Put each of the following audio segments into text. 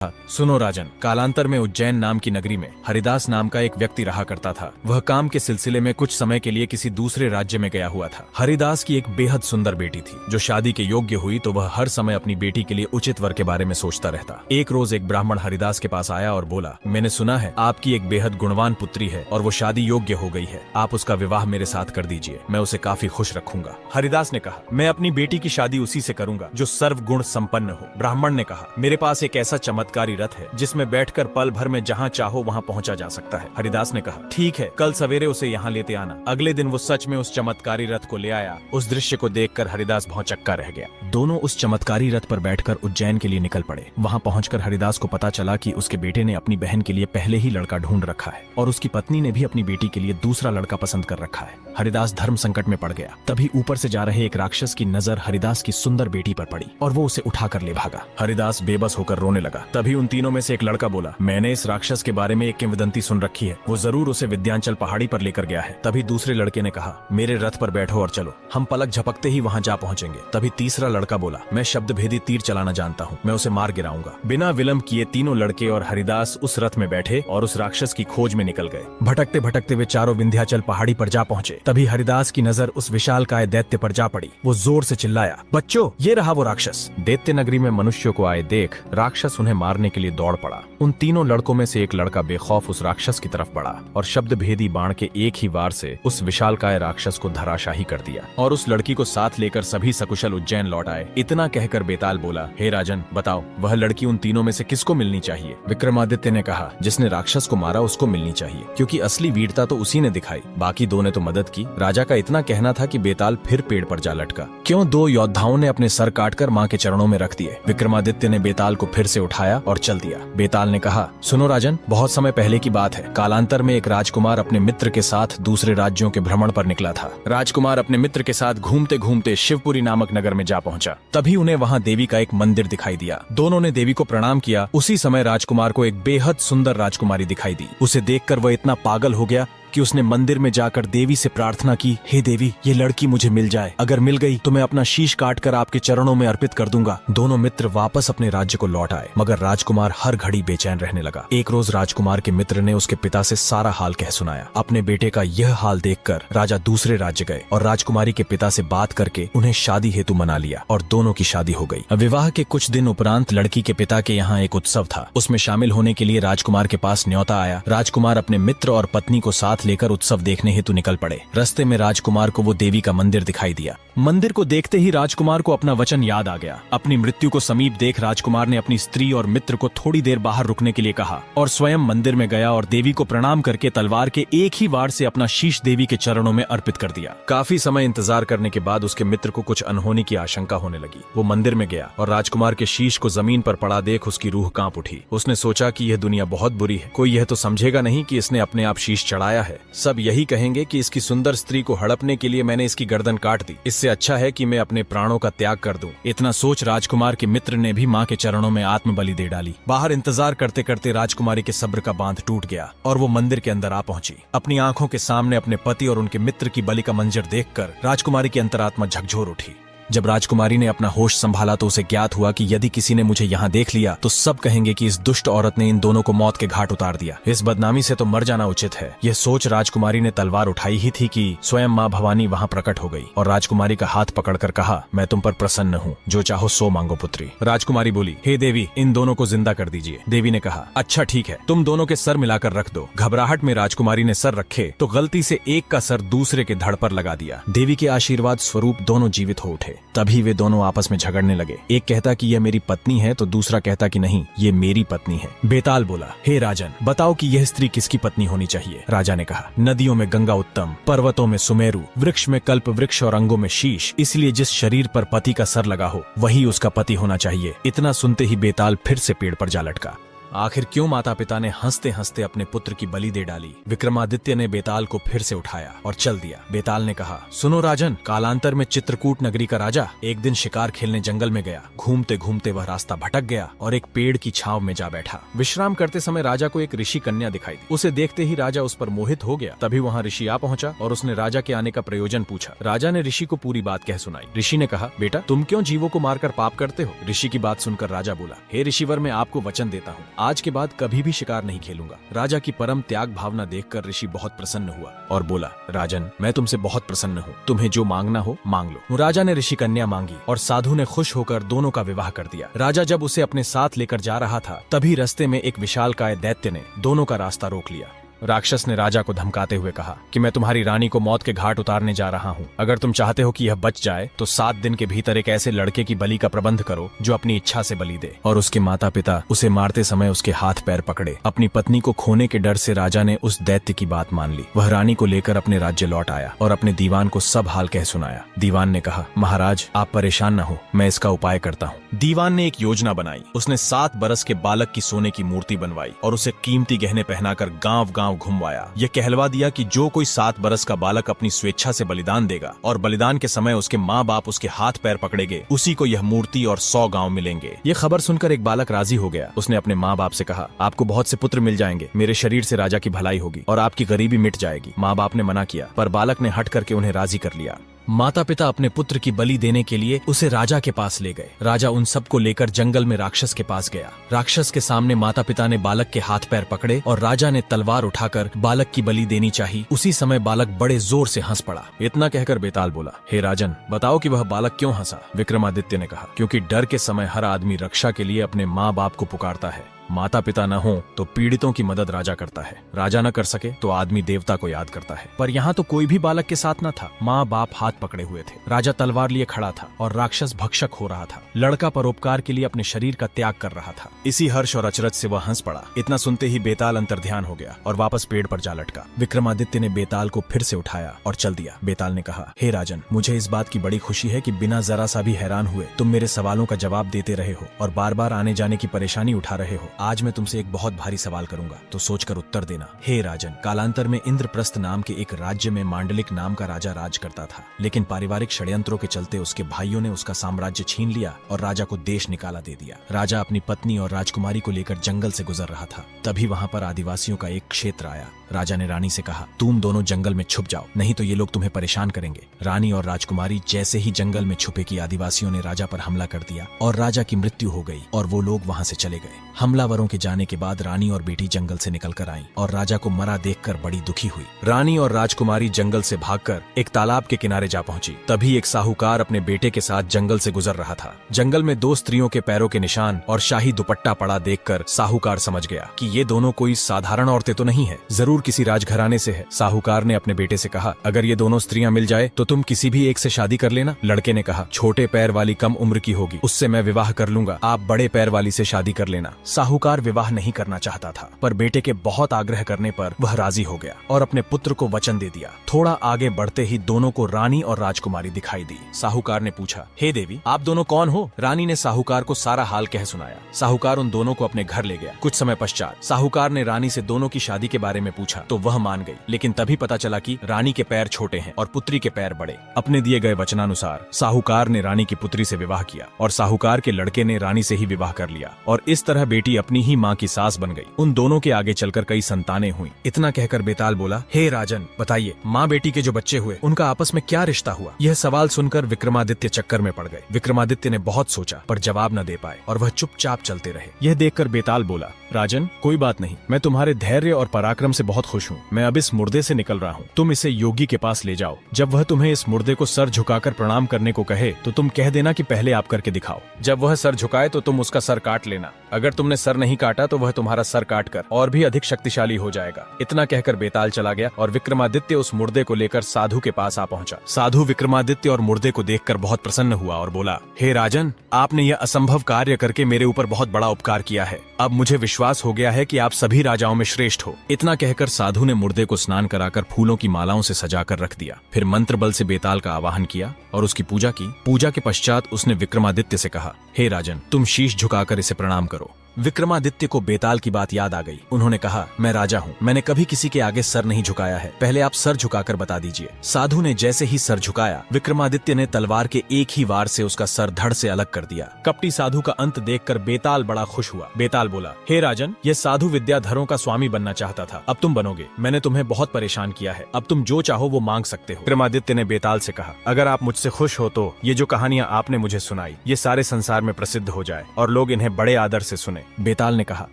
सुनो राजन, कालांतर में उज्जैन नाम की नगरी में हरिदास नाम का एक व्यक्ति रहा करता था। वह काम के सिलसिले में कुछ समय के लिए किसी दूसरे राज्य में गया हुआ था। हरिदास की एक बेहद सुंदर बेटी थी जो शादी के योग्य हुई तो वह हर समय अपनी बेटी के लिए उचित वर के बारे में सोचता रहता। एक रोज एक ब्राह्मण हरिदास के पास आया और बोला, मैंने सुना है आपकी एक बेहद गुणवान पुत्री है और वो शादी योग्य हो गई है। आप उसका विवाह मेरे साथ कर दीजिए, मैं उसे काफी खुश रखूंगा। हरिदास ने कहा, मैं अपनी बेटी की शादी उसी से करूंगा जो सर्व गुण संपन्न हो। ब्राह्मण ने कहा, मेरे पास एक ऐसा चमत्कारी रथ है जिसमें बैठकर पल भर में जहां चाहो वहां पहुंचा जा सकता है। हरिदास ने कहा, ठीक है, कल सवेरे उसे यहाँ लेते आना। अगले दिन वो सच में उस चमत्कारी रथ को ले आया। उस दृश्य को देखकर हरिदास भौंचक्का रह गया। दोनों उस चमत्कारी रथ पर बैठकर उज्जैन के लिए निकल पड़े। वहां पहुंचकर हरिदास को पता चला कि उसके बेटे ने अपनी बहन के लिए पहले ही लड़का ढूंढ रखा है और उसकी पत्नी ने भी अपनी बेटी के लिए दूसरा लड़का पसंद कर रखा है। हरिदास धर्म संकट में पड़ गया। तभी ऊपर से जा रहे एक राक्षस की नजर हरिदास की सुंदर बेटी पर पड़ी और वो उसे उठाकर ले भागा। हरिदास बेबस होकर रोने लगा। तभी उन तीनों में से एक लड़का बोला, मैंने इस राक्षस के बारे में एक किंवदंती सुन रखी है, वो जरूर उसे विद्यांचल पहाड़ी पर लेकर गया है। तभी दूसरे लड़के ने कहा, मेरे रथ पर बैठो और चलो, हम पलक झपकते ही वहां जा पहुंचेंगे। तभी तीसरा लड़का बोला, मैं शब्द भेदी तीर चलाना जानता हूँ, मैं उसे मार गिराऊंगा। बिना विलंब किए तीनों लड़के और हरिदास उस रथ में बैठे और उस राक्षस की खोज में निकल गए। भटकते भटकते वे चारों विंध्याचल पहाड़ी पर जा पहुंचे। तभी हरिदास की नजर उस विशालकाय दैत्य पर जा पड़ी। वो जोर से चिल्लाया, बच्चों, ये रहा वो राक्षस। दैत्य नगरी में मनुष्यों को आए देख राक्षस उन्हें मारने के लिए दौड़ पड़ा। उन तीनों लड़कों में से एक लड़का बेखौफ उस राक्षस की तरफ बढ़ा और शब्द भेदी बाण के एक ही वार से उस विशालकाय राक्षस को धराशाही कर दिया और उस लड़की को साथ लेकर सभी सकुशल उज्जैन लौट आए। इतना कहकर बेताल बोला, हे राजन, बताओ वह लड़की उन तीनों में से किसको मिलनी चाहिए? विक्रमादित्य ने कहा, जिसने राक्षस को मारा उसको मिलनी चाहिए, क्योंकि असली वीरता तो उसी ने दिखाई, बाकी दो ने तो मदद की। राजा का इतना कहना था कि बेताल फिर पेड़ पर जा लटका। क्यों दो योद्धाओं ने अपने सर काटकर मां के चरणों में रख दिए। विक्रमादित्य ने बेताल को फिर से उठाया और चल दिया। बेताल ने कहा, सुनो राजन, बहुत समय पहले की बात है। कालांतर में एक राजकुमार अपने मित्र के साथ दूसरे राज्यों के भ्रमण पर निकला था। राजकुमार अपने मित्र के साथ घूमते घूमते शिवपुरी नामक नगर में जा पहुंचा। तभी उन्हें वहां देवी का एक मंदिर दिखाई दिया। दोनों ने देवी को प्रणाम किया। उसी समय राजकुमार को एक बेहद सुंदर राजकुमारी दिखाई दी। उसे देखकर वह इतना पागल हो गया कि उसने मंदिर में जाकर देवी से प्रार्थना की, हे देवी, ये लड़की मुझे मिल जाए। अगर मिल गई तो मैं अपना शीश काटकर आपके चरणों में अर्पित कर दूंगा। दोनों मित्र वापस अपने राज्य को लौट आए, मगर राजकुमार हर घड़ी बेचैन रहने लगा। एक रोज राजकुमार के मित्र ने उसके पिता से सारा हाल कह सुनाया। अपने बेटे का यह हाल देखकर राजा दूसरे राज्य गए और राजकुमारी के पिता से बात करके उन्हें शादी हेतु मना लिया और दोनों की शादी हो गई। विवाह के कुछ दिन उपरांत लड़की के पिता के यहाँ एक उत्सव था। उसमें शामिल होने के लिए राजकुमार के पास न्योता आया। राजकुमार अपने मित्र और पत्नी को साथ लेकर उत्सव देखने हेतु निकल पड़े। रास्ते में राजकुमार को वो देवी का मंदिर दिखाई दिया। मंदिर को देखते ही राजकुमार को अपना वचन याद आ गया। अपनी मृत्यु को समीप देख राजकुमार ने अपनी स्त्री और मित्र को थोड़ी देर बाहर रुकने के लिए कहा और स्वयं मंदिर में गया और देवी को प्रणाम करके तलवार के एक ही वार से अपना शीश देवी के चरणों में अर्पित कर दिया। काफी समय इंतजार करने के बाद उसके मित्र को कुछ अनहोनी की आशंका होने लगी। वो मंदिर में गया और राजकुमार के शीश को जमीन पर पड़ा देख उसकी रूह कांप उठी। उसने सोचा कि यह दुनिया बहुत बुरी है, कोई यह तो समझेगा नहीं कि इसने अपने आप शीश चढ़ाया है। सब यही कहेंगे कि इसकी सुंदर स्त्री को हड़पने के लिए मैंने इसकी गर्दन काट दी। इससे अच्छा है कि मैं अपने प्राणों का त्याग कर दूं। इतना सोच राजकुमार के मित्र ने भी मां के चरणों में आत्म बलि दे डाली। बाहर इंतजार करते करते राजकुमारी के सब्र का बांध टूट गया और वो मंदिर के अंदर आ पहुंची। अपनी आंखों के सामने अपने पति और उनके मित्र की बलि का मंजर देखकर राजकुमारी की अंतरात्मा झकझोर उठी। जब राजकुमारी ने अपना होश संभाला तो उसे ज्ञात हुआ कि यदि किसी ने मुझे यहाँ देख लिया तो सब कहेंगे कि इस दुष्ट औरत ने इन दोनों को मौत के घाट उतार दिया। इस बदनामी से तो मर जाना उचित है। यह सोच राजकुमारी ने तलवार उठाई ही थी कि स्वयं माँ भवानी वहाँ प्रकट हो गई और राजकुमारी का हाथ पकड़कर कहा, मैं तुम पर प्रसन्न हूँ, जो चाहो सो मांगो पुत्री। राजकुमारी बोली, हे देवी, इन दोनों को जिंदा कर दीजिए। देवी ने कहा, अच्छा ठीक है, तुम दोनों के सर मिलाकर रख दो। घबराहट में राजकुमारी ने सर रखे तो गलती से एक का सर दूसरे के धड़ पर लगा दिया। देवी के आशीर्वाद स्वरूप दोनों जीवित हो उठे। तभी वे दोनों आपस में झगड़ने लगे। एक कहता कि यह मेरी पत्नी है तो दूसरा कहता कि नहीं, ये मेरी पत्नी है। बेताल बोला, हे राजन, बताओ कि यह स्त्री किसकी पत्नी होनी चाहिए? राजा ने कहा, नदियों में गंगा उत्तम, पर्वतों में सुमेरु, वृक्ष में कल्प वृक्ष और अंगों में शीश, इसलिए जिस शरीर पर पति का सर लगा हो वही उसका पति होना चाहिए। इतना सुनते ही बेताल फिर से पेड़ पर जा लटका। आखिर क्यों माता पिता ने हंसते हंसते अपने पुत्र की बलि दे डाली। विक्रमादित्य ने बेताल को फिर से उठाया और चल दिया। बेताल ने कहा, सुनो राजन, कालांतर में चित्रकूट नगरी का राजा एक दिन शिकार खेलने जंगल में गया। घूमते घूमते वह रास्ता भटक गया और एक पेड़ की छांव में जा बैठा। विश्राम करते समय राजा को एक ऋषि कन्या दिखाई दी। उसे देखते ही राजा उस पर मोहित हो गया। तभी वहाँ ऋषि आ पहुंचा और उसने राजा के आने का प्रयोजन पूछा। राजा ने ऋषि को पूरी बात कह सुनाई। ऋषि ने कहा, बेटा तुम क्यों जीवों को मारकर पाप करते हो? ऋषि की बात सुनकर राजा बोला, हे ऋषिवर, मैं आपको वचन देता हूँ, आज के बाद कभी भी शिकार नहीं खेलूंगा। राजा की परम त्याग भावना देखकर ऋषि बहुत प्रसन्न हुआ और बोला, राजन मैं तुमसे बहुत प्रसन्न हूँ, तुम्हें जो मांगना हो मांग लो। राजा ने ऋषि कन्या मांगी और साधु ने खुश होकर दोनों का विवाह कर दिया। राजा जब उसे अपने साथ लेकर जा रहा था, तभी रास्ते में एक विशालकाय दैत्य ने दोनों का रास्ता रोक लिया। राक्षस ने राजा को धमकाते हुए कहा कि मैं तुम्हारी रानी को मौत के घाट उतारने जा रहा हूँ। अगर तुम चाहते हो कि यह बच जाए तो 7 दिन के भीतर एक ऐसे लड़के की बलि का प्रबंध करो जो अपनी इच्छा से बलि दे। और उसके माता पिता उसे मारते समय उसके हाथ पैर पकड़े। अपनी पत्नी को खोने के डर से राजा ने उस दैत्य की बात मान ली। वह रानी को लेकर अपने राज्य लौट आया और अपने दीवान को सब हाल कह सुनाया। दीवान ने कहा, महाराज आप परेशान न हो, मैं इसका उपाय करता हूँ। दीवान ने एक योजना बनाई। उसने 7 बरस के बालक की सोने की मूर्ति बनवाई और उसे कीमती गहने पहनाकर गांव गांव घुमवाया। कहलवा दिया कि जो कोई 7 बरस का बालक अपनी स्वेच्छा से बलिदान देगा और बलिदान के समय उसके माँ बाप उसके हाथ पैर पकड़ेंगे, उसी को यह मूर्ति और 100 गांव मिलेंगे। ये खबर सुनकर एक बालक राजी हो गया। उसने अपने माँ बाप से कहा, आपको बहुत से पुत्र मिल जाएंगे, मेरे शरीर से राजा की भलाई होगी और आपकी गरीबी मिट जाएगी। माँ बाप ने मना किया, पर बालक ने हट करके उन्हें राजी कर लिया। माता पिता अपने पुत्र की बलि देने के लिए उसे राजा के पास ले गए। राजा उन सबको लेकर जंगल में राक्षस के पास गया। राक्षस के सामने माता पिता ने बालक के हाथ पैर पकड़े और राजा ने तलवार उठाकर बालक की बलि देनी चाहिए। उसी समय बालक बड़े जोर से हंस पड़ा। इतना कहकर बेताल बोला, हे राजन, बताओ कि वह बालक क्यों हंसा? विक्रमादित्य ने कहा, क्योंकि डर के समय हर आदमी रक्षा के लिए अपने माँ बाप को पुकारता है। माता पिता न हो तो पीड़ितों की मदद राजा करता है। राजा न कर सके तो आदमी देवता को याद करता है। पर यहाँ तो कोई भी बालक के साथ न था। माँ बाप हाथ पकड़े हुए थे। राजा तलवार लिए खड़ा था और राक्षस भक्षक हो रहा था। लड़का परोपकार के लिए अपने शरीर का त्याग कर रहा था। इसी हर्ष और अचरज से वह हंस पड़ा। इतना सुनते ही बेताल अंतर्ध्यान हो गया और वापस पेड़ पर जा लटका। विक्रमादित्य ने बेताल को फिर से उठाया और चल दिया। बेताल ने कहा, हे राजन, मुझे इस बात की बड़ी खुशी है कि बिना जरा सा भी हैरान हुए तुम मेरे सवालों का जवाब देते रहे हो और बार बार आने जाने की परेशानी उठा रहे हो। आज मैं तुमसे एक बहुत भारी सवाल करूंगा, तो सोचकर उत्तर देना। हे राजन, कालांतर में इंद्रप्रस्थ नाम के एक राज्य में मांडलिक नाम का राजा राज करता था, लेकिन पारिवारिक षड्यंत्रों के चलते उसके भाइयों ने उसका साम्राज्य छीन लिया और राजा को देश निकाला दे दिया। राजा अपनी पत्नी और राजकुमारी को लेकर जंगल से गुजर रहा था। तभी वहाँ पर आदिवासियों का एक क्षेत्र आया। राजा ने रानी से कहा, तुम दोनों जंगल में छुप जाओ, नहीं तो ये लोग तुम्हें परेशान करेंगे। रानी और राजकुमारी जैसे ही जंगल में छुपे कि आदिवासियों ने राजा पर हमला कर दिया और राजा की मृत्यु हो गई और वो लोग वहाँ से चले गए। हमलावरों के जाने के बाद रानी और बेटी जंगल से निकल कर आई और राजा को मरा देखकर बड़ी दुखी हुई। रानी और राजकुमारी जंगल से भागकर एक तालाब के किनारे जा पहुंची। तभी एक साहूकार अपने बेटे के साथ जंगल से गुजर रहा था। जंगल में 2 स्त्रियों के पैरों के निशान और शाही दुपट्टा पड़ा देखकर साहूकार समझ गया कि ये दोनों कोई साधारण औरतें तो नहीं है, जरूर किसी राजघराने से है। साहूकार ने अपने बेटे से कहा, अगर ये दोनों स्त्रियां मिल जाए तो तुम किसी भी एक से शादी कर लेना। लड़के ने कहा, छोटे पैर वाली कम उम्र की होगी, उससे मैं विवाह कर लूंगा, आप बड़े पैर वाली से शादी कर लेना। साहूकार विवाह नहीं करना चाहता था, पर बेटे के बहुत आग्रह करने पर वह राजी हो गया और अपने पुत्र को वचन दे दिया। थोड़ा आगे बढ़ते ही दोनों को रानी और राजकुमारी दिखाई दी। साहूकार ने पूछा, हे देवी, आप दोनों कौन हो? रानी ने साहूकार को सारा हाल कह सुनाया। साहूकार उन दोनों को अपने घर ले गया। कुछ समय पश्चात साहूकार ने रानी से दोनों की शादी के बारे में पूछा तो वह मान गई, लेकिन तभी पता चला कि रानी के पैर छोटे हैं और पुत्री के पैर बड़े। अपने दिए गए वचनानुसार साहूकार ने रानी की पुत्री से विवाह किया और साहूकार के लड़के ने रानी से ही विवाह कर लिया और इस तरह बेटी अपनी ही माँ की सास बन गई। उन दोनों के आगे चलकर कई संतानें हुई। इतना कहकर बेताल बोला, हे राजन, बताइए माँ बेटी के जो बच्चे हुए उनका आपस में क्या रिश्ता हुआ? यह सवाल सुनकर विक्रमादित्य चक्कर में पड़ गए। विक्रमादित्य ने बहुत सोचा पर जवाब न दे पाए और वह चुपचाप चलते रहे। यह देखकर बेताल बोला, राजन, कोई बात नहीं, मैं तुम्हारे धैर्य और पराक्रम से बहुत खुश हूँ। मैं अब इस मुर्दे से निकल रहा हूँ, तुम इसे योगी के पास ले जाओ। जब वह तुम्हें इस मुर्दे को सर झुकाकर प्रणाम करने को कहे तो तुम कह देना कि पहले आप करके दिखाओ। जब वह सर झुकाए तो तुम उसका सर काट लेना। अगर तुमने सर नहीं काटा तो वह तुम्हारा सर काटकर और भी अधिक शक्तिशाली हो जाएगा। इतना कहकर बेताल चला गया और विक्रमादित्य उस मुर्दे को लेकर साधु के पास आ पहुंचा। साधु विक्रमादित्य और मुर्दे को देखकर बहुत प्रसन्न हुआ और बोला, हे राजन, आपने यह असंभव कार्य करके मेरे ऊपर बहुत बड़ा उपकार किया है। अब मुझे विश्वास हो गया है कि आप सभी राजाओं में श्रेष्ठ हो। इतना कहकर साधु ने मुर्दे को स्नान कराकर फूलों की मालाओं से सजाकर रख दिया। फिर मंत्र बल से बेताल का आवाहन किया और उसकी पूजा की। पूजा के पश्चात उसने विक्रमादित्य से कहा, हे राजन, तुम शीश झुकाकर इसे प्रणाम करो। विक्रमादित्य को बेताल की बात याद आ गई। उन्होंने कहा, मैं राजा हूँ, मैंने कभी किसी के आगे सर नहीं झुकाया है, पहले आप सर झुकाकर बता दीजिए। साधु ने जैसे ही सर झुकाया, विक्रमादित्य ने तलवार के एक ही वार से उसका सर धड़ से अलग कर दिया। कपटी साधु का अंत देखकर बेताल बड़ा खुश हुआ। बेताल बोला, हे राजन, यह साधु विद्याधरों का स्वामी बनना चाहता था, अब तुम बनोगे। मैंने तुम्हें बहुत परेशान किया है, अब तुम जो चाहो वो मांग सकते हो। विक्रमादित्य ने बेताल से कहा, अगर आप मुझसे खुश हो तो ये जो कहानियां आपने मुझे सुनाई, ये सारे संसार में प्रसिद्ध हो जाए और लोग इन्हें बड़े आदर से सुने। बेताल ने कहा,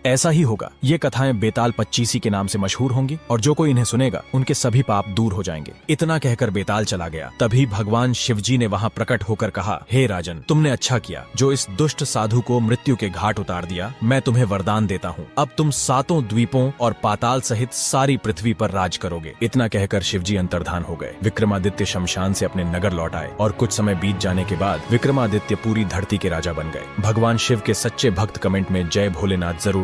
ऐसा ही होगा। ये कथाएं बेताल पच्चीसी के नाम से मशहूर होंगी और जो कोई इन्हें सुनेगा उनके सभी पाप दूर हो जाएंगे। इतना कहकर बेताल चला गया। तभी भगवान शिवजी ने वहां प्रकट होकर कहा, हे राजन, तुमने अच्छा किया जो इस दुष्ट साधु को मृत्यु के घाट उतार दिया। मैं तुम्हें वरदान देता हूँ, अब तुम 7 द्वीपों और पाताल सहित सारी पृथ्वी पर राज करोगे। इतना कहकर शिवजी अंतर्धान हो गए। विक्रमादित्य शमशान से अपने नगर लौट आए और कुछ समय बीत जाने के बाद विक्रमादित्य पूरी धरती के राजा बन गए। भगवान शिव के सच्चे भक्त कमेंट में जय भोलेनाथ जरूर